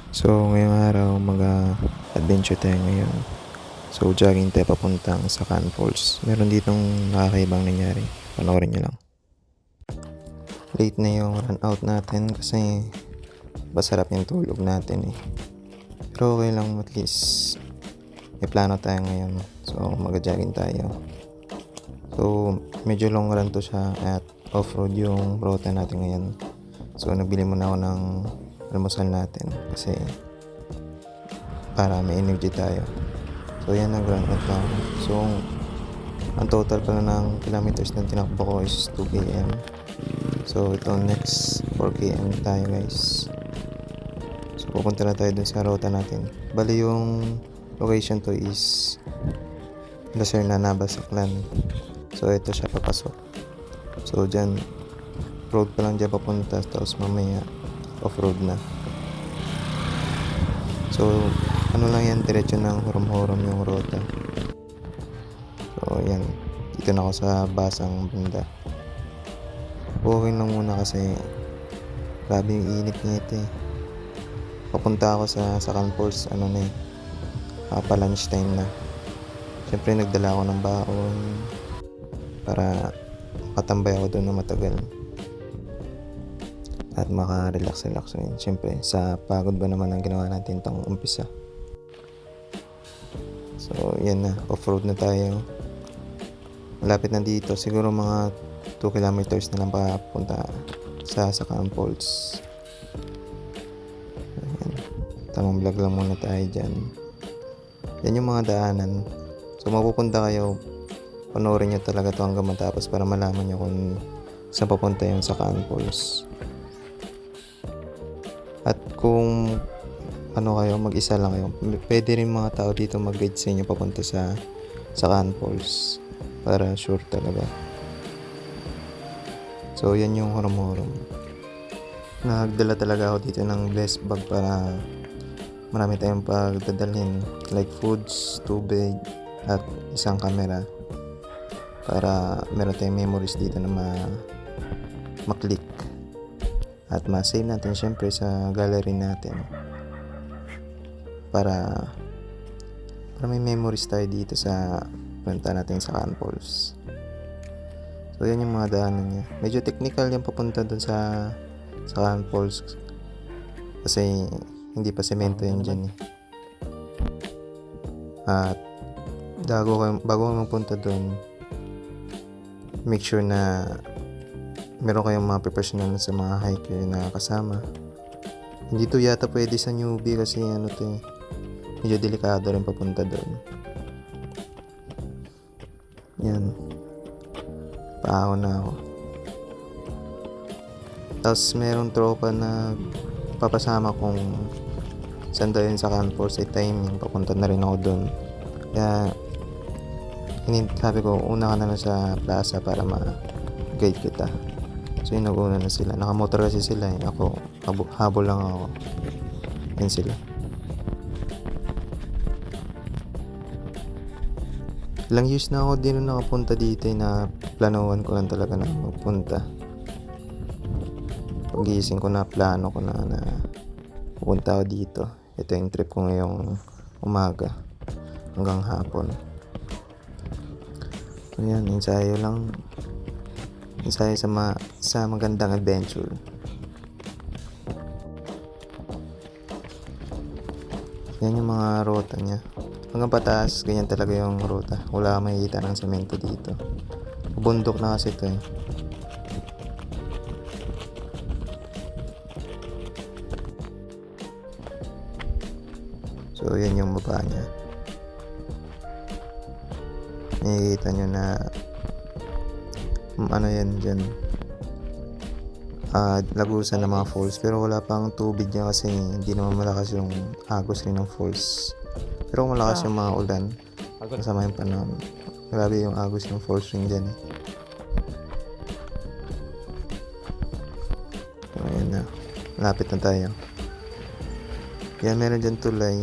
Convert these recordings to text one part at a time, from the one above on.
So, ngayong araw, mag-adventure tayo ngayon. So, jogging tayo papuntang Sacan Falls. Meron ditong nakakaibang nangyari. Panoorin nyo lang. Late na yung run out natin kasi masarap yung tulog natin eh. Pero okay lang, at least may plano tayo ngayon. So, mag-jogging tayo. So, medyo long run to siya at off-road yung rota natin ngayon. So, nabili muna ako ng almusal natin kasi para may energy tayo. So yan, nag-run out lang. So ang total pala ng kilometers na tinakbo ko is 2 km. So ito, next 4 km tayo guys. So pupunta na tayo dun sa ruta natin. Bali yung location to is Lacerna, Nabasaklan. So ito siya papasok. So dyan road pa lang dyan papunta, tapos mamaya off-road na. So ano lang yan, diretso ng hurom-hurom yung ruta. So yan, dito na ako sa basang banda. Okay lang muna kasi grabe yung init-init eh. Papunta ako sa Sacan Falls, ano na eh, pa lunch time na. Siyempre nagdala ako ng baon para makatambay ako doon na matagal at maka-relax rin. Siyempre sa pagod ba naman ang ginawa natin tong umpisa. So yan na, off-road na tayo. Malapit na dito, siguro mga 2 kilometers na lang papunta sa Sacan Falls. Ayan. Tamang vlog lang muna tayo dyan. Yan yung mga daanan. So mapupunta kayo, panoorin nyo talaga to hanggang matapos para malaman nyo kung saan papunta yung Sacan Falls. At kung ano kayo, mag-isa lang kayo, pwede rin mga tao dito mag-guide sa inyo papunta sa Sacan Falls para sure talaga. So yan yung hurom-hurom. Nagdala talaga ako dito ng blessed bag para marami tayong pagdadalhin, like foods, tubig, at isang camera para meron tayong memories dito na ma-click at ma-save natin syempre sa gallery natin para may memories tayo dito sa punta natin sa Sacan Falls. So yan yung mga daanan niya. Medyo technical yung papunta dun sa Sacan Falls kasi hindi pa semento yun dyan eh. At bago kayo magpunta dun, make sure na meron kayong mga professional sa mga hiker na kasama. Hindi to yata pwede sa newbie kasi ano to eh, medyo delikado rin papunta doon. Yan, paahon na ako. Tapos merong tropa na papasama kung saan daw yun sa Sacan Falls ay timing, papunta na rin ako doon. Kaya sabi ko, una ka na lang sa plaza para ma-guide kita. So yun, nag-una na sila. Nakamotor kasi sila eh. Ako, habol lang ako. Yan sila. Ilang years na ako din nakapunta dito eh, na planuhan ko lang talaga na magpunta. Pagising ko na, plano ko na pupunta ako dito. Ito yung trip ko ngayong umaga hanggang hapon. So yan, ensayo lang. Ensayo sa magandang adventure. Yan yung mga ruta niya. Hanggang pataas, ganyan talaga yung ruta. Wala kang makikita ng semento dito. Bundok na kasi ito eh. So yan yung baba niya. Makikita nyo na ano yan dyan, lagusan ng mga falls, pero wala pang tubig dyan kasi hindi naman malakas yung agos rin ng falls. Pero kung malakas yung mga ulan, masama yung panahon, grabe yung agos ng falls rin dyan eh. So ayan na, malapit na tayo. Yan, meron dyan tulay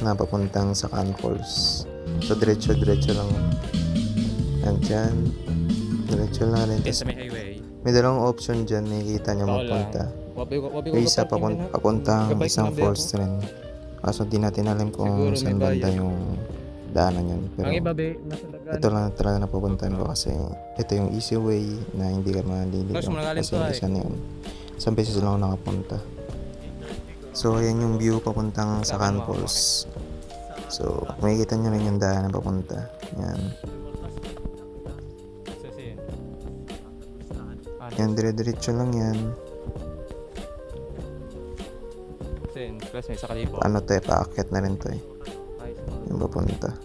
na papuntang Sacan Falls. So diretso lang. Andyan, diretso lang rin. Sa may highway. May dalawang option dyan, nakikita nyo Bawal magpunta. Yung isa papuntang isang falls rin. Kaso di natin alam kung saan banda yung daanan yun. Pero ito lang talaga napupuntahan ko kasi ito yung easy way na hindi ka maliligaw. Kasi yung isa na yun. Isang beses lang ako nakapunta. So ayan yung view papuntang Sacan Falls. So makikita nyo rin yung daanan papunta. Yan. Yan, dire-diretso lang yan. Ano to eh, paakyat na rin to eh. Yung papunta.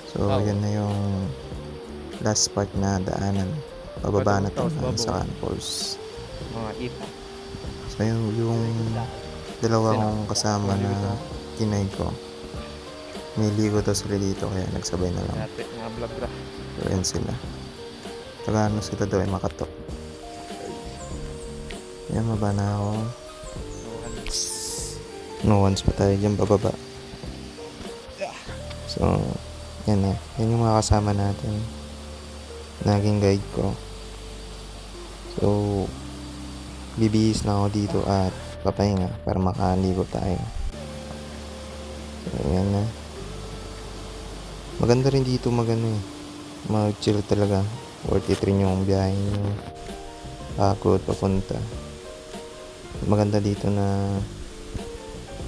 So yan na yung last part na daanan. Pababa na to ng Sacan Falls. So yung dalawa kong kasama na kinay ko, niligo to sila dito kaya nagsabay na lang. So yan sila. Taga ano sila daw ay makatok. Yan, maba na ako. No one's pa tayo dyan bababa. So yan eh. Yan yung mga kasama natin. Naging guide ko. So bibihis na ako dito at papahinga para makaligo tayo. So yan na. Maganda rin dito mag-chill talaga. Worth it rin yung biyahe nyo. Pagod, papunta. Maganda dito na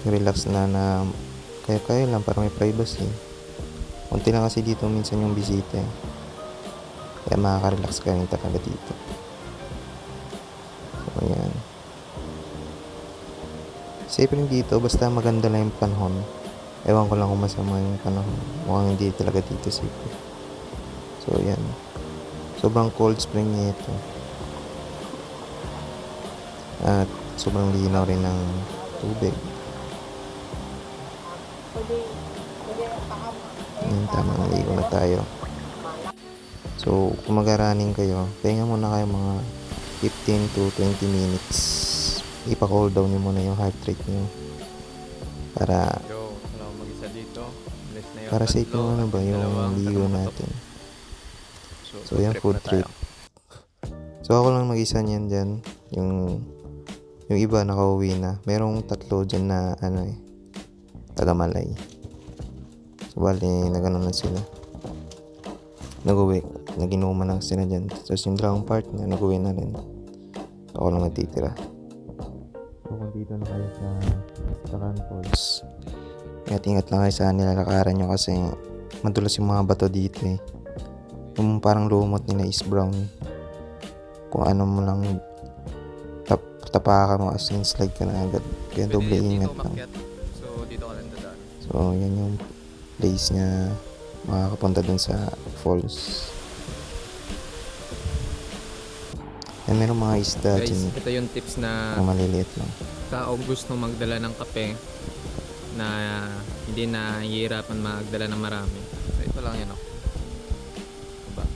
relax na kaya lang para may privacy. Kunti lang kasi dito minsan yung bisita eh. Kaya makaka-relax ka rin talaga dito. So yan. Safe rin dito basta maganda lang yung panahon. Ewan ko lang kung masama yung panahon. Mukhang hindi talaga dito safe. So yan. Sobrang cold spring niya ito. At sobrang linaw rin ng tubig. Yan, tamang ligo na tayo. So kung mag-running kayo, pahinga muna kayo mga 15 to 20 minutes. Ipa-cool down nyo muna yung heart rate nyo. Para safe yung yung ligo natin. So yan, food trip. So ako lang mag-isa niyan dyan. Yung iba nakauwi na. Merong 3 dyan na taga-Malay. So bali, nagano na sila. Nag-uwi. Naginuman lang sila dyan. Tapos yung dalawang partner, nag-uwi na rin. So ako lang natitira. So kung dito na kayo sa Sacan Falls, ingat lang kayo sa nilalakaran nyo kasi madulas yung mga bato dito eh. Yung parang lumot nila is brown. Kung ano mo lang tapakan mo as in slide ka na agad. Kaya doble ingat lang. So dito ka lang dadaan. So yan yung place niya makakapunta dun sa falls. Yan, meron mga isda Guys, dyan. ito yung tips na Maliliit lang. tao gusto magdala ng kape na hindi na hihirapan magdala ng marami. So ito lang yan Diba?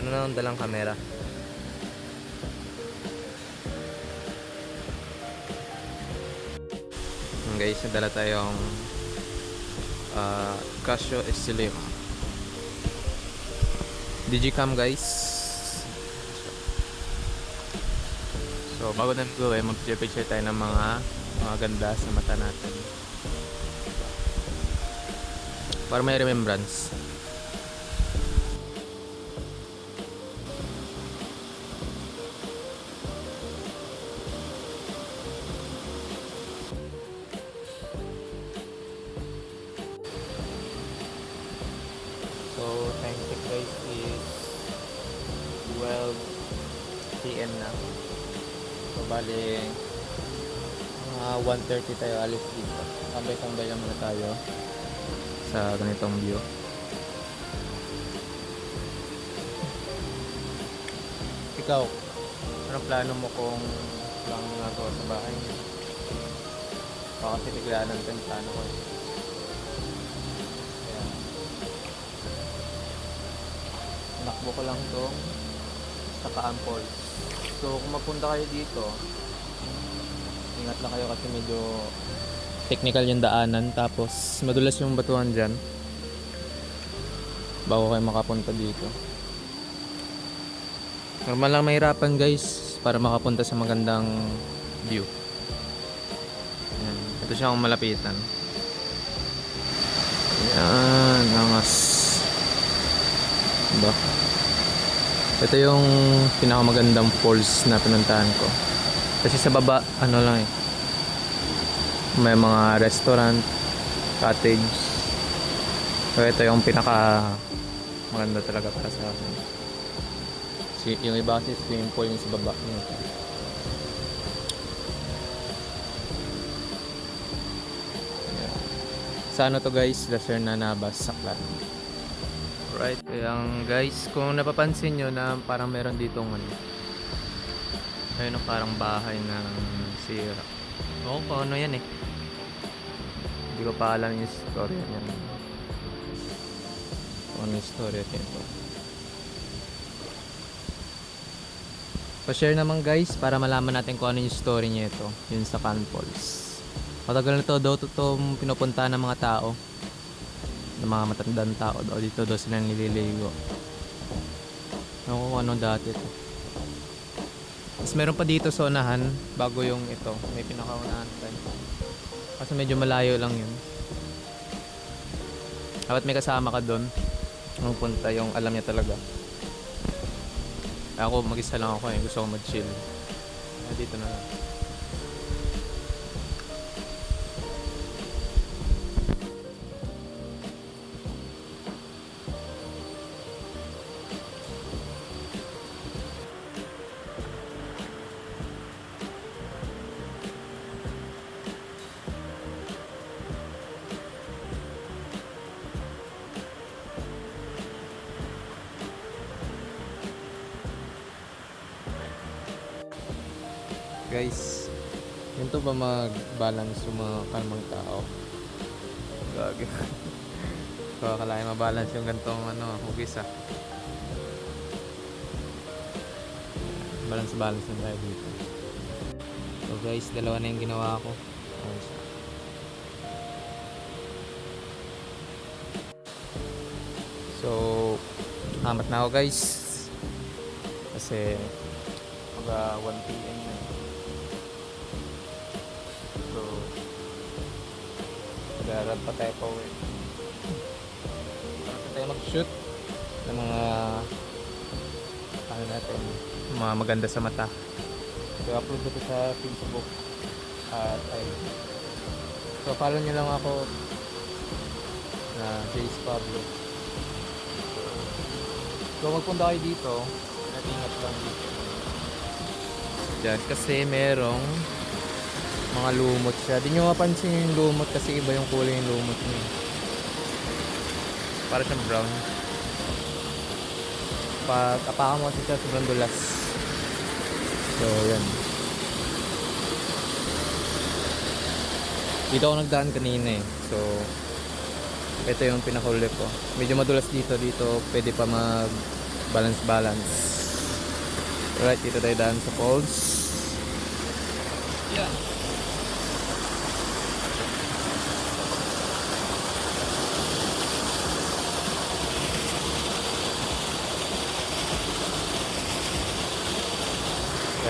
Ano na ang dalang kamera? Guys, nadala tayong Casio Slim Digicam guys. So bago namin gawin, mag-picture tayo ng mga ganda sa mata natin para may remembrance. So time check guys is 12 PM na. So bali 1:30 tayo alis dito. Tambay-tambay lang muna tayo sa ganitong view. Ikaw, anong plano mo kung lang nagawa sa bahay niyo? Baka kasi biglaan ng plano ko. Kaya nakbo ko lang to sa Sacan Falls. So kung magpunta kayo dito, ingat lang kayo kasi medyo technical yung daanan, tapos madulas yung batuhan dyan. bago kayo makapunta dito. Normal lang mahirapan guys para makapunta sa magandang view. Yan. Ito siya ang malapitan. Yan, angas. Diba? Ito yung pinakamagandang falls na pinuntahan ko. Kasi sa baba, ano lang eh. May mga restaurant, cottage. So ito yung pinaka maganda talaga para sa akin. Yung iba kasi swimming pool yung sa baba. Yeah. Sa ano to guys? Lacerna Navas, Saklan. Right, yung guys, kung napapansin nyo na parang meron ditong ano, ayun, parang bahay ng sira. Oo, kung ano yan eh. Hindi ko pa alam yung story niyan. Kung ano yung story nito. Pa-share naman guys para malaman natin kung ano yung story niya ito, yun sa Can Falls. Matagal na to daw itong pinupunta ng mga tao, ng mga matandang tao daw. Dito daw sila nililigo. Ano kung ano dati to. Tapos meron pa dito sa unahan bago yung ito. May pinakaunahan pa. Kasi medyo malayo lang yun. Dapat may kasama ka doon. Nung punta yung alam niya talaga. Ako mag-isa lang ako eh. Gusto ko mag-chill. Dito na lang. Guys, yun to ba mag-balance yung mga kalmang tao? Gagi. So, akalain mabalance yung gantong ano, hugis ah. Balance yung tayo dito. So guys, dalawa na yung ginawa ko. So, amat na ako guys. Kasi mga 1 PM na. So, mag-aaral pa tayo pa uwi. Para tayo mag-shoot ng mga ano natin, mga maganda sa mata. So, upload ko sa Facebook at so, follow nyo lang ako na Jace Pablo. So, magpunta kayo dito, natingat lang dito. Diyan, kasi merong mga lumot siya. Di nyo mapansin yung lumot kasi iba yung kulay yung lumot niya. Para siyang brown. Pag apakan mo kasi siya sobrang dulas. So yan. Dito ako nagdaan kanina eh. So ito yung pinakahuli ko. Medyo madulas dito. Dito pwede pa mag balance. Alright, dito tayo daan sa falls. Yeah.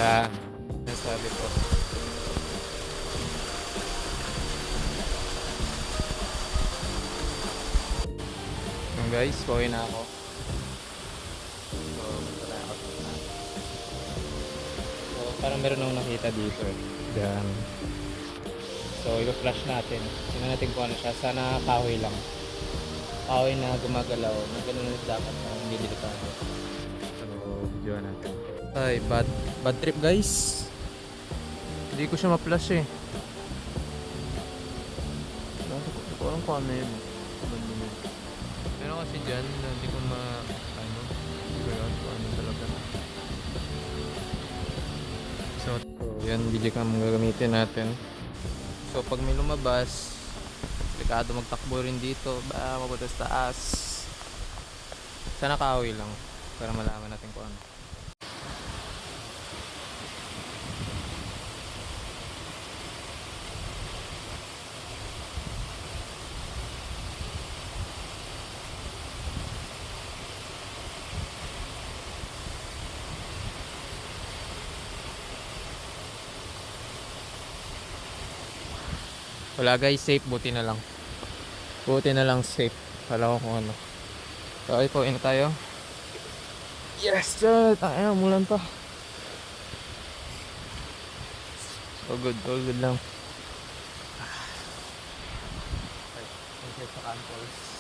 Yan. Nasabi ko. Yan guys, pauwi na ako. So, parang meron akong nakita dito eh. Yan. So, i-flash natin. Tingnan natin kung ano siya. Sana kahoy lang. Kahoy na gumagalaw. Na ganun dapat na hindi dito tayo. So, video natin. Ay, bad trip guys. Hindi ko siya ma-flash eh. Hindi ko alam kung ano yun. Meron kasi dyan na hindi ko hindi ko alam kung ano talaga. So yan, digicam gagamitin natin. So pag may lumabas, delikado magtakbo rin dito. Mapunta sa taas. Sana kahoy lang para malaman natin kung ano. Wala guys, safe. Buti na lang. Buti na lang safe. Wala ko kung ano. So ay po, ina tayo. Yes, sir. Tayo, mulan pa. All good lang. Okay, thank you sa Campos.